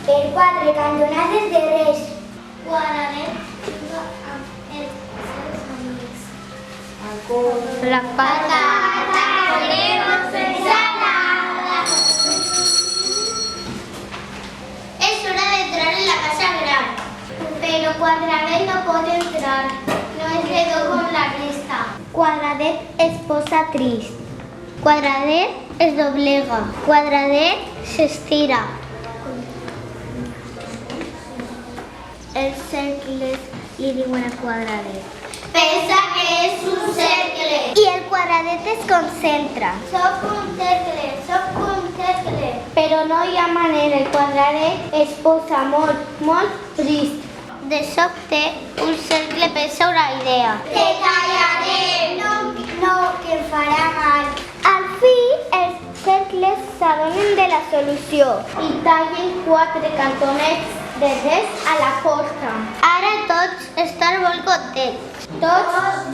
Per 4 cantonades de res. Quadradet juga amb els seus amics. La Patata, queremos ensalada. Es hora de entrar en la casa gran. Pero Quadradet no pot entrar. No es redó com la resta. Quadradet es posa trist. Quadradet es doblega. Quadradet s'estira. Els cercles li diuen a Quadradet. Pensa que és un cercle. I el Quadradet es concentra. Soc un cercle. Però no hi ha manera. El Quadradet es posa molt trist. De sobte, un cercle pensa una idea. Te tallaré! No, que em farà mal. Al fi, els cercles s'adonen de la solució i tallen 4 cantonets de res a la porta. Ara tots estan molt contents. Tots